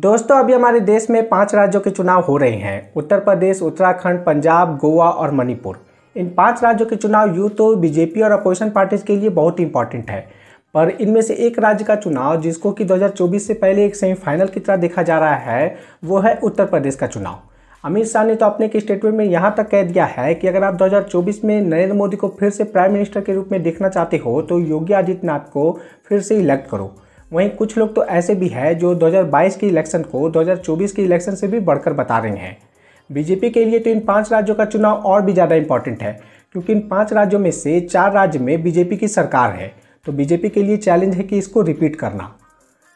दोस्तों अभी हमारे देश में 5 राज्यों के चुनाव हो रहे हैं। उत्तर प्रदेश, उत्तराखंड, पंजाब, गोवा और मणिपुर। इन 5 राज्यों के चुनाव यूँ तो बीजेपी और अपोजिशन पार्टीज के लिए बहुत ही इंपॉर्टेंट है, पर इनमें से एक राज्य का चुनाव जिसको कि 2024 से पहले एक सेमीफाइनल की तरह देखा जा रहा है वो है उत्तर प्रदेश का चुनाव। अमित शाह ने तो अपने एक स्टेटमेंट में यहाँ तक कह दिया है कि अगर आप 2024 में नरेंद्र मोदी को फिर से प्राइम मिनिस्टर के रूप में देखना चाहते हो तो योगी आदित्यनाथ को फिर से इलेक्ट करो। वहीं कुछ लोग तो ऐसे भी हैं जो 2022 के इलेक्शन को 2024 के इलेक्शन से भी बढ़कर बता रहे हैं। बीजेपी के लिए तो इन 5 राज्यों का चुनाव और भी ज़्यादा इंपॉर्टेंट है, क्योंकि इन 5 राज्यों में से 4 राज्य में बीजेपी की सरकार है, तो बीजेपी के लिए चैलेंज है कि इसको रिपीट करना।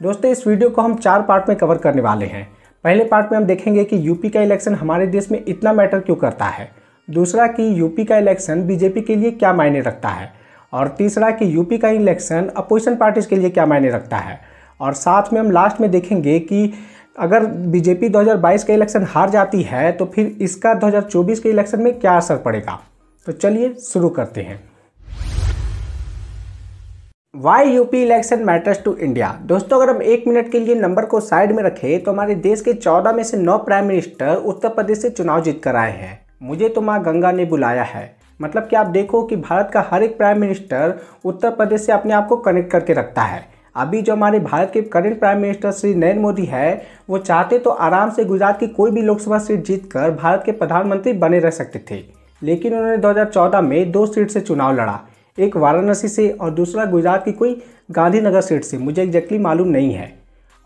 दोस्तों इस वीडियो को हम 4 पार्ट में कवर करने वाले हैं। पहले पार्ट में हम देखेंगे कि यूपी का इलेक्शन हमारे देश में इतना मैटर क्यों करता है, दूसरा कि यूपी का इलेक्शन बीजेपी के लिए क्या मायने रखता है, और तीसरा कि यूपी का इलेक्शन अपोजिशन पार्टीज के लिए क्या मायने रखता है, और साथ में हम लास्ट में देखेंगे कि अगर बीजेपी 2022 का इलेक्शन हार जाती है तो फिर इसका 2024 के इलेक्शन में क्या असर पड़ेगा। तो चलिए शुरू करते हैं। Why UP election matters to India. दोस्तों अगर हम 1 मिनट के लिए नंबर को साइड में रखें तो हमारे देश के 14 में से 9 प्राइम मिनिस्टर उत्तर प्रदेश से चुनाव जीत कर आए हैं। मुझे तो माँ गंगा ने बुलाया है। मतलब कि आप देखो कि भारत का हर एक प्राइम मिनिस्टर उत्तर प्रदेश से अपने आप को कनेक्ट करके रखता है। अभी जो हमारे भारत के current prime minister Shri Narendra Modi है वो चाहते तो आराम से गुजरात की कोई भी लोकसभा सीट जीतकर भारत के प्रधानमंत्री बने रह सकते थे, लेकिन उन्होंने 2014 में 2 सीट से चुनाव लड़ा, एक वाराणसी से और दूसरा गुजरात की कोई गांधीनगर सीट से, मुझे एग्जैक्टली मालूम नहीं है।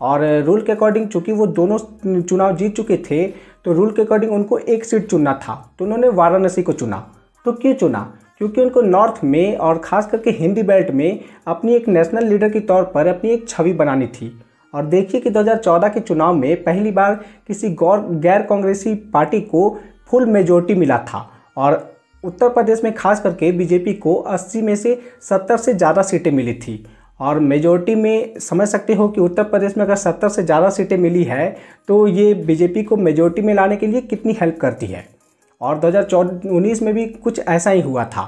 और रूल के अकॉर्डिंग चूँकि वो दोनों चुनाव जीत चुके थे तो रूल के अकॉर्डिंग उनको एक सीट चुनना था, तो उन्होंने वाराणसी को चुना। तो क्यों चुना? क्योंकि उनको नॉर्थ में और ख़ास करके हिंदी बेल्ट में अपनी एक नेशनल लीडर के तौर पर अपनी एक छवि बनानी थी। और देखिए कि 2014 के चुनाव में पहली बार किसी गैर कांग्रेसी पार्टी को फुल मेजोरिटी मिला था, और उत्तर प्रदेश में खास करके बीजेपी को 80 में से 70 से ज़्यादा सीटें मिली थी। और मेजोरिटी में समझ सकते हो कि उत्तर प्रदेश में अगर 70 से ज़्यादा सीटें मिली है तो ये बीजेपी को मेजोरिटी में लाने के लिए कितनी हेल्प करती है। और 2019 में भी कुछ ऐसा ही हुआ था।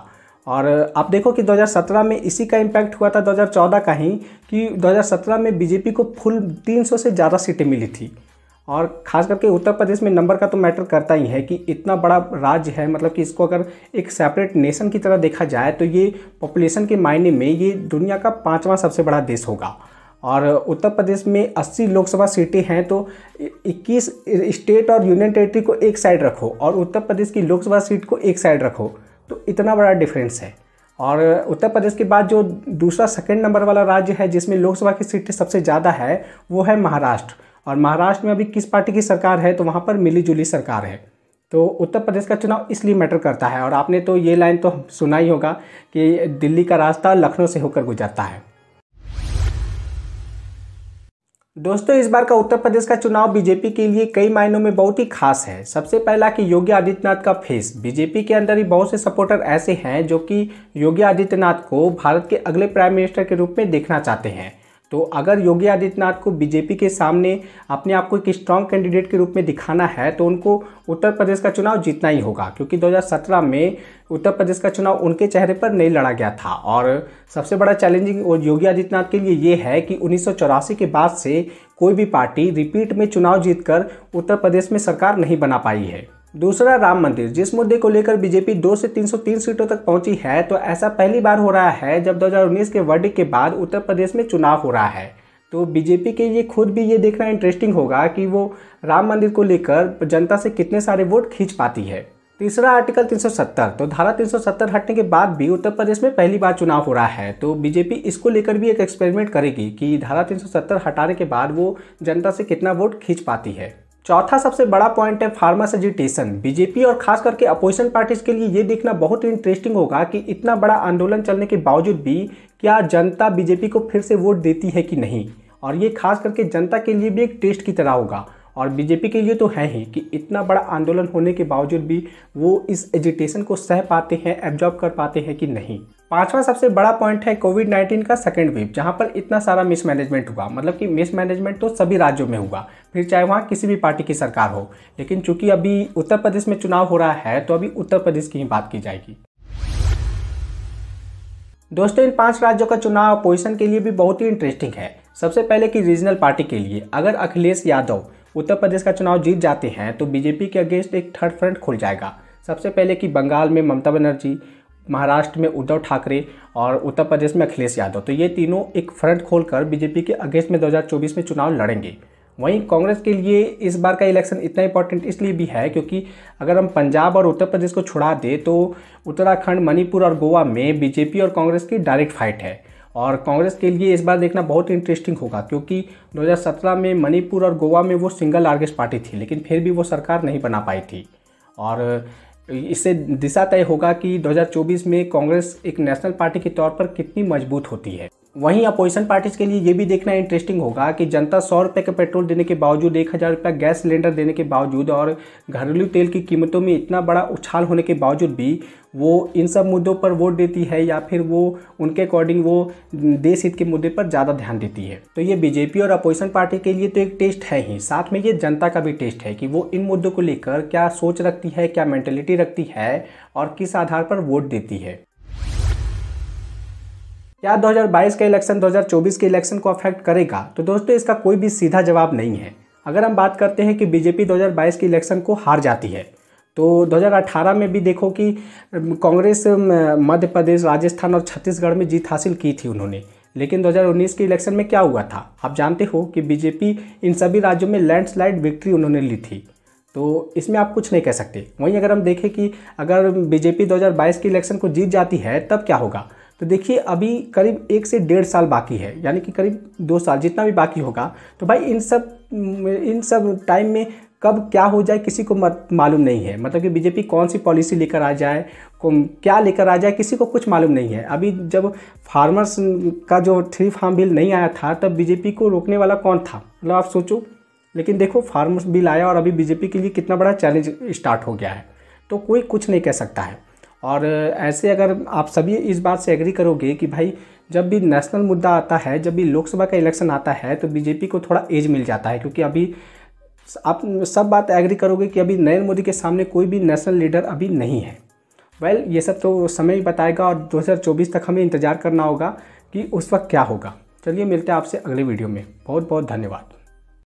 और आप देखो कि 2017 में इसी का इम्पैक्ट हुआ था 2014 का ही, कि 2017 में बीजेपी को फुल 300 से ज़्यादा सीटें मिली थी। और ख़ास करके उत्तर प्रदेश में नंबर का तो मैटर करता ही है कि इतना बड़ा राज्य है, मतलब कि इसको अगर एक सेपरेट नेशन की तरह देखा जाए तो ये पॉपुलेशन के मायने में ये दुनिया का 5वां सबसे बड़ा देश होगा। और उत्तर प्रदेश में 80 लोकसभा सीटें हैं, तो 21 स्टेट और यूनियन टेरिटरी को एक साइड रखो और उत्तर प्रदेश की लोकसभा सीट को एक साइड रखो, तो इतना बड़ा डिफरेंस है। और उत्तर प्रदेश के बाद जो दूसरा सेकंड नंबर वाला राज्य है जिसमें लोकसभा की सीटें सबसे ज़्यादा है वो है महाराष्ट्र। और महाराष्ट्र में अभी किस पार्टी की सरकार है? तो वहाँ पर मिली जुली सरकार है। तो उत्तर प्रदेश का चुनाव इसलिए मैटर करता है। और आपने तो ये लाइन तो सुना ही होगा कि दिल्ली का रास्ता लखनऊ से होकर गुजरता है। दोस्तों इस बार का उत्तर प्रदेश का चुनाव बीजेपी के लिए कई मायनों में बहुत ही खास है। सबसे पहला कि योगी आदित्यनाथ का फेस। बीजेपी के अंदर ही बहुत से सपोर्टर ऐसे हैं जो कि योगी आदित्यनाथ को भारत के अगले प्राइम मिनिस्टर के रूप में देखना चाहते हैं। तो अगर योगी आदित्यनाथ को बीजेपी के सामने अपने आप को एक स्ट्रॉन्ग कैंडिडेट के रूप में दिखाना है तो उनको उत्तर प्रदेश का चुनाव जीतना ही होगा, क्योंकि 2017 में उत्तर प्रदेश का चुनाव उनके चेहरे पर नहीं लड़ा गया था। और सबसे बड़ा चैलेंजिंग और योगी आदित्यनाथ के लिए ये है कि 1984 के बाद से कोई भी पार्टी रिपीट में चुनाव जीतकर उत्तर प्रदेश में सरकार नहीं बना पाई है। दूसरा राम मंदिर, जिस मुद्दे को लेकर बीजेपी 2 से 303 सीटों तक पहुंची है, तो ऐसा पहली बार हो रहा है जब 2019 के वर्डिक्ट के बाद उत्तर प्रदेश में चुनाव हो रहा है। तो बीजेपी के लिए खुद भी ये देखना इंटरेस्टिंग होगा कि वो राम मंदिर को लेकर जनता से कितने सारे वोट खींच पाती है। तीसरा आर्टिकल 370, तो धारा 370 हटने के बाद भी उत्तर प्रदेश में पहली बार चुनाव हो रहा है, तो बीजेपी इसको लेकर भी एक एक्सपेरिमेंट करेगी कि धारा 370 हटाने के बाद वो जनता से कितना वोट खींच पाती है। चौथा सबसे बड़ा पॉइंट है फार्मर्स एजिटेशन। बीजेपी और खास करके अपोजिशन पार्टीज के लिए ये देखना बहुत इंटरेस्टिंग होगा कि इतना बड़ा आंदोलन चलने के बावजूद भी क्या जनता बीजेपी को फिर से वोट देती है कि नहीं। और ये खास करके जनता के लिए भी एक टेस्ट की तरह होगा, और बीजेपी के लिए तो है ही कि इतना बड़ा आंदोलन होने के बावजूद भी वो इस एजिटेशन को सह पाते हैं, एब्जॉर्ब कर पाते हैं कि नहीं। पांचवा सबसे बड़ा पॉइंट है कोविड-19 का सेकेंड वेव, जहां पर इतना सारा मिसमैनेजमेंट हुआ। मतलब कि मिसमैनेजमेंट तो सभी राज्यों में हुआ, फिर चाहे वहां किसी भी पार्टी की सरकार हो, लेकिन चूंकि अभी उत्तर प्रदेश में चुनाव हो रहा है तो अभी उत्तर प्रदेश की ही बात की जाएगी। दोस्तों इन 5 राज्यों का चुनाव अपोजिशन के लिए भी बहुत ही इंटरेस्टिंग है। सबसे पहले कि रीजनल पार्टी के लिए अगर अखिलेश यादव उत्तर प्रदेश का चुनाव जीत जाते हैं तो बीजेपी के अगेंस्ट एक थर्ड फ्रंट खुल जाएगा। सबसे पहले कि बंगाल में ममता बनर्जी, महाराष्ट्र में उद्धव ठाकरे और उत्तर प्रदेश में अखिलेश यादव, तो ये तीनों एक फ्रंट खोलकर बीजेपी के अगेंस्ट में 2024 में चुनाव लड़ेंगे। वहीं कांग्रेस के लिए इस बार का इलेक्शन इतना इंपॉर्टेंट इसलिए भी है क्योंकि अगर हम पंजाब और उत्तर प्रदेश को छुड़ा दें तो उत्तराखंड, मणिपुर और गोवा में बीजेपी और कांग्रेस की डायरेक्ट फाइट है। और कांग्रेस के लिए इस बार देखना बहुत इंटरेस्टिंग होगा क्योंकि 2017 में मणिपुर और गोवा में वो सिंगल लार्जेस्ट पार्टी थी, लेकिन फिर भी वो सरकार नहीं बना पाई थी। और इससे दिशा तय होगा कि 2024 में कांग्रेस एक नेशनल पार्टी के तौर पर कितनी मजबूत होती है। वहीं अपोजिशन पार्टीज के लिए ये भी देखना इंटरेस्टिंग होगा कि जनता 100 रुपये का पेट्रोल देने के बावजूद, 1000 रुपये गैस सिलेंडर देने के बावजूद और घरेलू तेल की कीमतों में इतना बड़ा उछाल होने के बावजूद भी वो इन सब मुद्दों पर वोट देती है या फिर वो उनके अकॉर्डिंग वो देश हित के मुद्दे पर ज़्यादा ध्यान देती है। तो ये बीजेपी और अपोजिशन पार्टी के लिए तो एक टेस्ट है ही, साथ में ये जनता का भी टेस्ट है कि वो इन मुद्दों को लेकर क्या सोच रखती है, क्या मेंटेलिटी रखती है और किस आधार पर वोट देती है। क्या 2022 का इलेक्शन 2024 के इलेक्शन को अफेक्ट करेगा? तो दोस्तों इसका कोई भी सीधा जवाब नहीं है। अगर हम बात करते हैं कि बीजेपी 2022 के इलेक्शन को हार जाती है तो 2018 में भी देखो कि कांग्रेस मध्य प्रदेश, राजस्थान और छत्तीसगढ़ में जीत हासिल की थी उन्होंने, लेकिन 2019 के इलेक्शन में क्या हुआ था आप जानते हो कि बीजेपी इन सभी राज्यों में लैंडस्लाइड विक्ट्री उन्होंने ली थी। तो इसमें आप कुछ नहीं कह सकते। वहीं अगर हम देखें कि अगर बीजेपी 2022 के इलेक्शन को जीत जाती है तब क्या होगा, तो देखिए अभी करीब 1 से 1.5 साल बाकी है, यानी कि करीब 2 साल जितना भी बाकी होगा। तो भाई इन सब टाइम में कब क्या हो जाए किसी को मालूम नहीं है। मतलब कि बीजेपी कौन सी पॉलिसी लेकर आ जाए, क्या लेकर आ जाए, किसी को कुछ मालूम नहीं है। अभी जब फार्मर्स का जो 3 फार्म बिल नहीं आया था तब बीजेपी को रोकने वाला कौन था, मतलब आप सोचो। लेकिन देखो फार्मर्स बिल आया और अभी बीजेपी के लिए कितना बड़ा चैलेंज स्टार्ट हो गया है। तो कोई कुछ नहीं कह सकता है। और ऐसे अगर आप सभी इस बात से एग्री करोगे कि भाई जब भी नेशनल मुद्दा आता है, जब भी लोकसभा का इलेक्शन आता है तो बीजेपी को थोड़ा एज मिल जाता है, क्योंकि अभी आप सब बात एग्री करोगे कि अभी नरेंद्र मोदी के सामने कोई भी नेशनल लीडर अभी नहीं है। वेल ये सब तो समय ही बताएगा और 2024 तक हमें इंतज़ार करना होगा कि उस वक्त क्या होगा। चलिए मिलते हैं आपसे अगले वीडियो में। बहुत बहुत धन्यवाद।